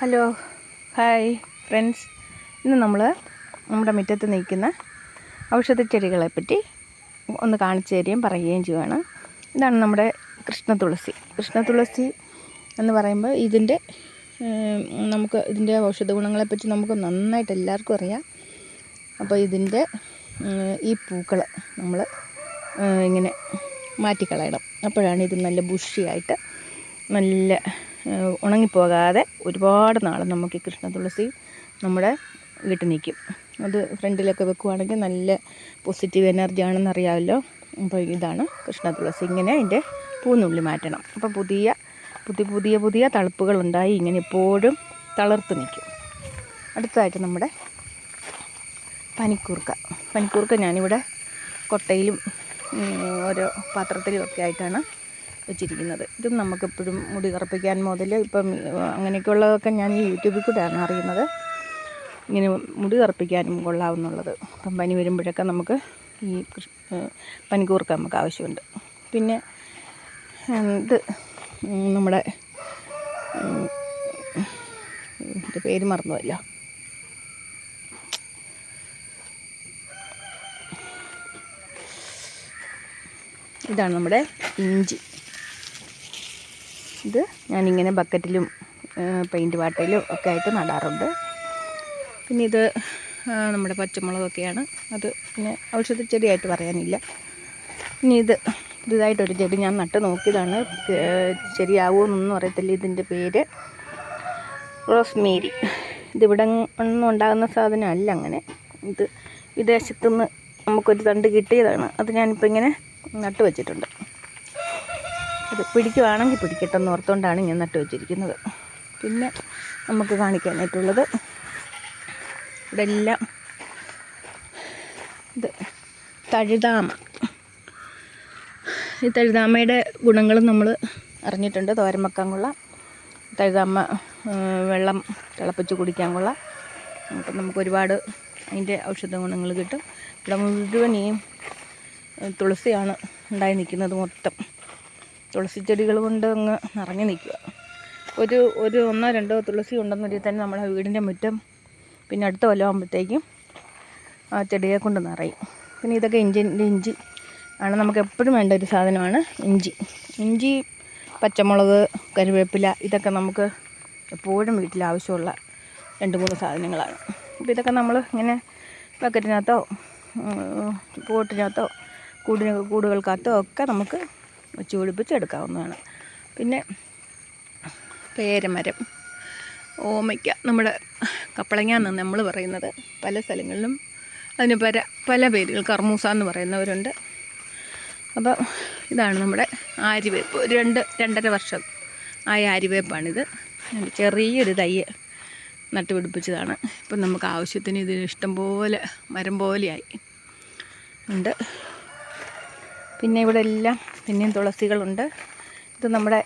Hello hi friends, ഇന്ന് നമ്മൾ നമ്മുടെ മുറ്റത്ത് നിൽക്കുന്ന ഔഷധച്ചെടികളെപ്പറ്റി ഒന്ന് കാണിച്ചു തരികയും പറയുകയും ചെയ്യുകയാണ്. ഇതാണ് നമ്മുടെ കൃഷ്ണതുളസി എന്ന് പറയുമ്പോൾ ഇതിൻ്റെ ഔഷധ ഗുണങ്ങളെപ്പറ്റി നമുക്ക് നന്നായിട്ട് എല്ലാവർക്കും അറിയാം. അപ്പോൾ ഇതിൻ്റെ ഈ പൂക്കൾ നമ്മൾ ഇങ്ങനെ മാറ്റിക്കളയണം. അപ്പോഴാണ് ഇത് നല്ല ബുഷിയായിട്ട് നല്ല ഉണങ്ങിപ്പോകാതെ ഒരുപാട് നാൾ നമുക്ക് ഈ കൃഷ്ണതുളസി നമ്മുടെ വീട്ടിൽ നിൽക്കും. അത് ഫ്രണ്ടിലൊക്കെ വെക്കുവാണെങ്കിൽ നല്ല പോസിറ്റീവ് എനർജി ആണെന്ന് അറിയാമല്ലോ. അപ്പോൾ ഇതാണ് കൃഷ്ണതുളസി. ഇങ്ങനെ അതിൻ്റെ പൂന്നുള്ളി മാറ്റണം. അപ്പോൾ പുതിയ തളിപ്പുകളുണ്ടായി ഇങ്ങനെ എപ്പോഴും തളിർത്ത് നിൽക്കും. അടുത്തതായിട്ട് നമ്മുടെ പനിക്കൂർക്ക ഞാനിവിടെ കൊട്ടയിലും ഓരോ പാത്രത്തിലും ഒക്കെ ആയിട്ടാണ് വെച്ചിരിക്കുന്നത്. ഇതും നമുക്കെപ്പോഴും മുടി കറുപ്പിക്കാൻ മുതൽ ഇപ്പം അങ്ങനെയൊക്കെയുള്ളതൊക്കെ ഞാൻ ഈ യൂട്യൂബിൽ കൂടെയാണ് അറിയുന്നത്. ഇങ്ങനെ മുടി കറുപ്പിക്കാനും കൊള്ളാവുന്നുള്ളത്. അപ്പം പനി വരുമ്പോഴൊക്കെ നമുക്ക് ഈ പനിക്കൂർക്ക നമുക്ക് ആവശ്യമുണ്ട്. പിന്നെ ഇത് നമ്മുടെ പേര് മറന്നുവല്ലോ, ഇതാണ് നമ്മുടെ ഇഞ്ചി. ഇത് ഞാനിങ്ങനെ ബക്കറ്റിലും പെയിൻറ്റ് വാട്ടയിലും ഒക്കെ ആയിട്ട് നടാറുണ്ട്. പിന്നെ ഇത് നമ്മുടെ പച്ചമുളകൊക്കെയാണ്. അത് പിന്നെ ഔഷധച്ചെടിയായിട്ട് പറയാനില്ല. ഇനി ഇതായിട്ടൊരു ചെടി ഞാൻ നട്ട് നോക്കിയതാണ്. ശരിയാവുമെന്നൊന്നും അറിയത്തില്ല. ഇതിൻ്റെ പേര് റോസ്മേരി. ഇതിവിടെ ഒന്നും ഉണ്ടാകുന്ന സാധനമല്ല. അങ്ങനെ ഇത് വിദേശത്തുനിന്ന് നമുക്കൊരു തണ്ട് കിട്ടിയതാണ്. അത് ഞാനിപ്പോൾ ഇങ്ങനെ നട്ട് വെച്ചിട്ടുണ്ട്. അത് പിടിക്കുവാണെങ്കിൽ പിടിക്കട്ടെന്ന് ഓർത്തുകൊണ്ടാണ് ഞാൻ നട്ട് വെച്ചിരിക്കുന്നത്. പിന്നെ നമുക്ക് കാണിക്കാനായിട്ടുള്ളത് ഇവിടെ എല്ലാം ഇത് തഴുതാമ. ഈ തഴുതാമയുടെ ഗുണങ്ങളും നമ്മൾ അറിഞ്ഞിട്ടുണ്ട്. തോരൻ വെക്കാൻ കൊള്ളാം. തഴുതാമ വെള്ളം തിളപ്പിച്ച് കുടിക്കാൻ കൊള്ളാം. അപ്പം നമുക്ക് ഒരുപാട് അതിൻ്റെ ഔഷധ ഗുണങ്ങൾ കിട്ടും. ഇവിടെ മുഴുവൻ ഈ തുളസിയാണ് ഉണ്ടായി നിൽക്കുന്നത്. മൊത്തം തുളസി ചെടികൾ കൊണ്ട് അങ്ങ് നിറഞ്ഞു നിൽക്കുക. ഒരു ഒന്നോ രണ്ടോ തുളസി ഉണ്ടെന്നൊരു തന്നെ നമ്മളെ വീടിൻ്റെ മുറ്റം പിന്നെ അടുത്ത കൊല്ലം ആകുമ്പോഴത്തേക്കും ആ ചെടിയെ കൊണ്ട് നിറയും. പിന്നെ ഇതൊക്കെ ഇഞ്ചി ആണ് നമുക്ക് എപ്പോഴും വേണ്ട ഒരു സാധനമാണ് ഇഞ്ചി, പച്ചമുളക്, കറിവേപ്പില, ഇതൊക്കെ നമുക്ക് എപ്പോഴും വീട്ടിൽ ആവശ്യമുള്ള 2-3 സാധനങ്ങളാണ്. അപ്പോൾ ഇതൊക്കെ നമ്മൾ ഇങ്ങനെ ബക്കറ്റിനകത്തോ പോട്ടിനകത്തോ കൂടുകൾക്കകത്തോ ഒക്കെ നമുക്ക് വെച്ച് പിടിപ്പിച്ചെടുക്കാവുന്നതാണ്. പിന്നെ പേരമരം, ഓമയ്ക്ക, നമ്മുടെ കപ്പളങ്ങ എന്നാണ് നമ്മൾ പറയുന്നത്. പല സ്ഥലങ്ങളിലും അതിന് പല പേരുകൾ, കർമൂസ എന്ന് പറയുന്നവരുണ്ട്. അപ്പോൾ ഇതാണ് നമ്മുടെ ആര്യവേപ്പ്. 2-2.5 വർഷം ആയ ആര്യവേപ്പാണിത്. ചെറിയൊരു തൈ നട്ടുപിടിപ്പിച്ചതാണ്. ഇപ്പം നമുക്ക് ആവശ്യത്തിന് ഇത് ഇഷ്ടംപോലെ മരം പോലെയായി ഉണ്ട്. പിന്നെ ഇവിടെ എല്ലാം പിന്നെയും തുളസികളുണ്ട്. ഇത് നമ്മുടെ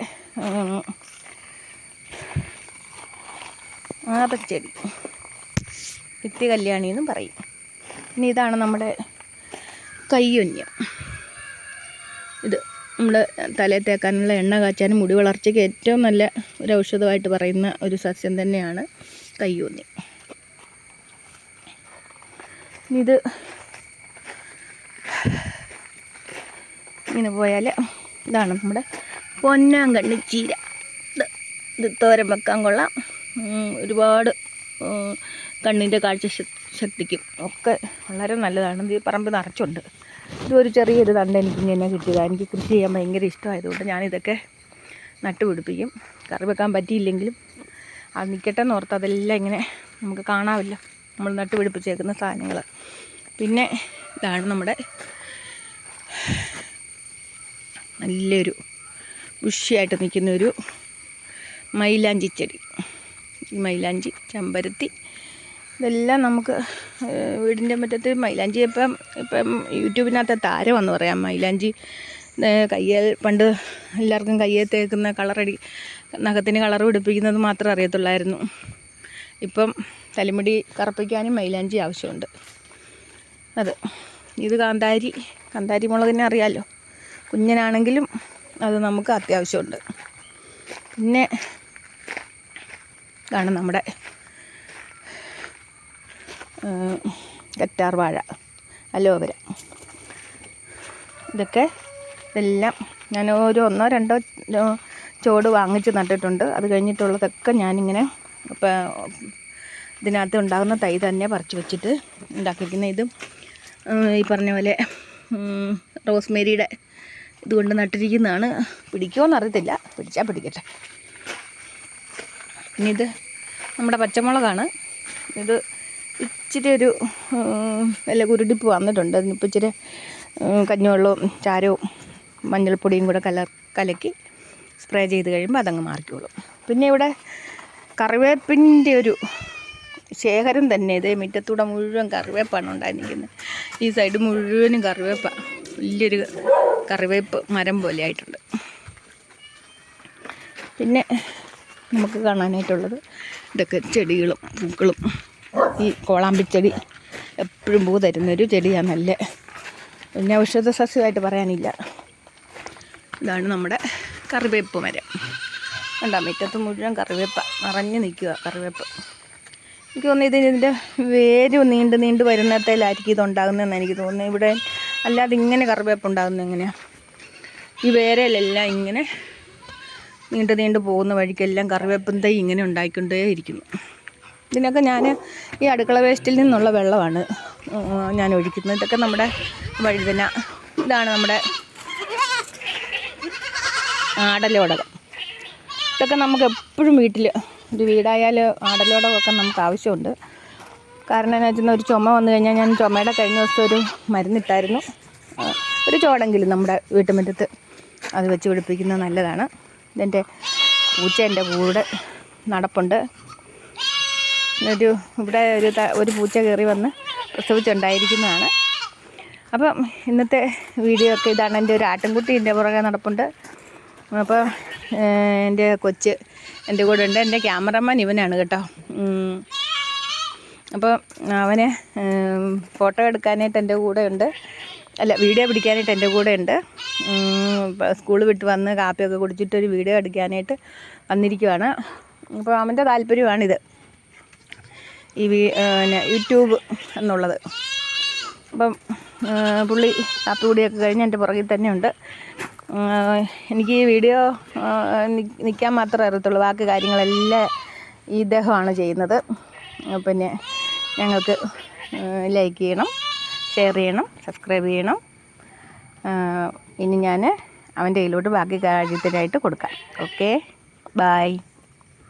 ആപച്ചെടി, ഭിത്തി കല്യാണി എന്നും പറയും. പിന്നെ ഇതാണ് നമ്മുടെ കയ്യൊന്യം. ഇത് നമ്മൾ തലയിൽ തേക്കാനുള്ള എണ്ണ കാച്ചാനും മുടി വളർച്ചയ്ക്ക് ഏറ്റവും നല്ല ഒരു ഔഷധമായിട്ട് പറയുന്ന ഒരു സസ്യം തന്നെയാണ് കയ്യൊന്യം. ഇത് ഇങ്ങനെ പോയാൽ ഇതാണ് നമ്മുടെ പൊന്നാങ്കണ്ണി ചീര. ഇത് തോരൻ വെക്കാൻ കൊള്ളാം. ഒരുപാട് കണ്ണിൻ്റെ കാഴ്ച ശക്തിക്കും ഒക്കെ വളരെ നല്ലതാണ്. ഇത് പറമ്പ് നിറച്ചുണ്ട്. ഇതൊരു ചെറിയൊരു തണ്ട് എനിക്കിങ്ങനെ കിട്ടിയതാണ്. എനിക്ക് കൃഷി ചെയ്യാൻ ഭയങ്കര ഇഷ്ടമായതുകൊണ്ട് ഞാനിതൊക്കെ നട്ടുപിടിപ്പിക്കും. കറി വെക്കാൻ പറ്റിയില്ലെങ്കിലും അത് നിൽക്കട്ടെ എന്ന് ഓർത്ത് അതെല്ലാം ഇങ്ങനെ നമുക്ക് കാണാമല്ലോ, നമ്മൾ നട്ടുപിടിപ്പിച്ചേക്കുന്ന സാധനങ്ങൾ. പിന്നെ ഇതാണ് നമ്മുടെ നല്ലൊരു ബുഷിയായിട്ട് നിൽക്കുന്ന ഒരു മൈലാഞ്ചി ചെടി. ഈ മൈലാഞ്ചി, ചെമ്പരത്തി, ഇതെല്ലാം നമുക്ക് വീടിൻ്റെ മുറ്റത്ത് മൈലാഞ്ചി ഇപ്പം യൂട്യൂബിനകത്തെ താരമെന്ന് പറയാം. മൈലാഞ്ചി പണ്ട് എല്ലാവർക്കും കയ്യിൽ തേക്കുന്ന നഖത്തിന് കളർ പിടിപ്പിക്കുന്നത് മാത്രമേ അറിയത്തുള്ളായിരുന്നു. ഇപ്പം തലമുടി കറുപ്പിക്കാനും മൈലാഞ്ചി ആവശ്യമുണ്ട്. ഇത് കാന്താരി മുളകിനെ അറിയാമല്ലോ. കുഞ്ഞനാണെങ്കിലും അത് നമുക്ക് അത്യാവശ്യമുണ്ട്. പിന്നെ ഇതാണ് നമ്മുടെ കറ്റാർ വാഴ, അലോവേര. ഇതെല്ലാം ഞാൻ ഒരു 1-2 ചോട് വാങ്ങിച്ച് നട്ടിട്ടുണ്ട്. അത് കഴിഞ്ഞിട്ടുള്ളതൊക്കെ ഞാനിങ്ങനെ ഇതിനകത്ത് ഉണ്ടാകുന്ന തൈ തന്നെ പറിച്ച് വെച്ചിട്ട് ഉണ്ടാക്കിയിരിക്കുന്ന. ഇതും ഈ പറഞ്ഞ പോലെ റോസ്മേരിയുടെ ഇതുകൊണ്ട് നട്ടിരിക്കുന്നതാണ്. പിടിക്കുമോയെന്ന് അറിയത്തില്ല, പിടിച്ചാൽ പിടിക്കട്ടെ. പിന്നെ ഇത് നമ്മുടെ പച്ചമുളകാണ്. ഇത് ഇച്ചിരി ഒരു വല്ല കുരുടിപ്പ് വന്നിട്ടുണ്ട്. അതിനിപ്പോൾ ഇച്ചിരി കഞ്ഞിവെള്ളവും ചാരവും മഞ്ഞൾപ്പൊടിയും കൂടെ കലക്കി സ്പ്രേ ചെയ്ത് കഴിയുമ്പോൾ അതങ്ങ് മാറിക്കോളും. പിന്നെ ഇവിടെ കറിവേപ്പിൻ്റെ ഒരു ശേഖരം തന്നെ. ഇതേ മുറ്റത്തൂടെ മുഴുവൻ കറിവേപ്പാണ് ഉണ്ടായിരിക്കുന്നത്. ഈ സൈഡ് മുഴുവനും കറിവേപ്പാണ്. വലിയൊരു കറിവേപ്പ് മരം പോലെ ആയിട്ടുണ്ട്. പിന്നെ നമുക്ക് കാണാനായിട്ടുള്ളത് ഇതൊക്കെ ചെടികളും പൂക്കളും. ഈ കോളാമ്പിച്ചെടി എപ്പോഴും പൂ തരുന്നൊരു ചെടിയാണ്. നല്ല പിന്നെ ഔഷധ സസ്യമായിട്ട് പറയാനില്ല. ഇതാണ് നമ്മുടെ കറിവേപ്പ് മരം. കണ്ടോ, മുറ്റത്ത് മുഴുവൻ കറിവേപ്പ നിറഞ്ഞ് നിൽക്കുക. കറിവേപ്പ് എനിക്ക് തോന്നുന്നു ഇതിൻ്റെ വേര് നീണ്ട് വരുന്നിടത്തേലായിരിക്കും ഇതുണ്ടാകുന്നതെന്ന് എനിക്ക് തോന്നുന്നു. ഇവിടെ അല്ലാതെ ഇങ്ങനെ കറിവേപ്പ് ഉണ്ടാകുന്നത് എങ്ങനെയാണ്? ഈ വേരയിലെല്ലാം ഇങ്ങനെ നീണ്ട് പോകുന്ന വഴിക്കെല്ലാം കറിവേപ്പും തൈ ഇങ്ങനെ ഉണ്ടായിക്കൊണ്ടേ ഇരിക്കുന്നു. ഇതിനൊക്കെ ഞാൻ ഈ അടുക്കള വേസ്റ്റിൽ നിന്നുള്ള വെള്ളമാണ് ഞാൻ ഒഴിക്കുന്നത്. ഇതൊക്കെ നമ്മുടെ വഴുതന. ഇതാണ് നമ്മുടെ ആടലോടകം. ഇതൊക്കെ നമുക്ക് എപ്പോഴും വീട്ടിൽ, ഒരു വീടായാൽ ആടലോടകമൊക്കെ നമുക്ക് ആവശ്യമുണ്ട്. കാരണം എന്ന് വെച്ചാൽ ഒരു ചുമ വന്നു കഴിഞ്ഞാൽ, ഞാൻ ചുമയുടെ കഴിഞ്ഞ ദിവസം ഒരു മരുന്നിട്ടായിരുന്നു. ഒരു ചോടെങ്കിലും നമ്മുടെ വീട്ടുമുറ്റത്ത് അത് വെച്ച് പിടിപ്പിക്കുന്നത് നല്ലതാണ്. ഇതെൻ്റെ പൂച്ച എൻ്റെ കൂടെ നടപ്പുണ്ട്. ഇവിടെ ഒരു പൂച്ച കയറി വന്ന് പ്രസവിച്ചുണ്ടായിരിക്കുന്നതാണ്. അപ്പം ഇന്നത്തെ വീഡിയോ ഒക്കെ ഇതാണ്. എൻ്റെ ഒരു ആട്ടിൻകുട്ടി എൻ്റെ പുറകെ നടപ്പുണ്ട്. അപ്പോൾ എൻ്റെ കൊച്ച് എൻ്റെ കൂടെ ഉണ്ട്. എൻ്റെ ക്യാമറമാൻ ഇവനാണ് കേട്ടോ. അപ്പോൾ അവനെ ഫോട്ടോ എടുക്കാനായിട്ട് എൻ്റെ കൂടെ ഉണ്ട്, വീഡിയോ പിടിക്കാനായിട്ട് എൻ്റെ കൂടെ ഉണ്ട്. സ്കൂൾ വിട്ട് വന്ന് കാപ്പിയൊക്കെ കുടിച്ചിട്ടൊരു വീഡിയോ എടുക്കാനായിട്ട് വന്നിരിക്കുവാണ്. അപ്പോൾ അവൻ്റെ താല്പര്യമാണിത്, ഈ യൂട്യൂബ് എന്നുള്ളത്. അപ്പം പുള്ളി കാപ്പി കൂടിയൊക്കെ കഴിഞ്ഞ് എൻ്റെ പുറകിൽ തന്നെ ഉണ്ട്. എനിക്ക് ഈ വീഡിയോ നിൽക്കാൻ മാത്രമേ അറിയത്തുള്ളൂ. ബാക്കി കാര്യങ്ങളെല്ലാം ഇദ്ദേഹമാണ് ചെയ്യുന്നത്. പിന്നെ ഞങ്ങൾക്ക് ലൈക്ക് ചെയ്യണം, ഷെയർ ചെയ്യണം, സബ്സ്ക്രൈബ് ചെയ്യണം. ഇനി ഞാൻ അവൻ്റെ കയ്യിലോട്ട് ബാക്കി കാര്യത്തിനായിട്ട് കൊടുക്കാം. Okay, by.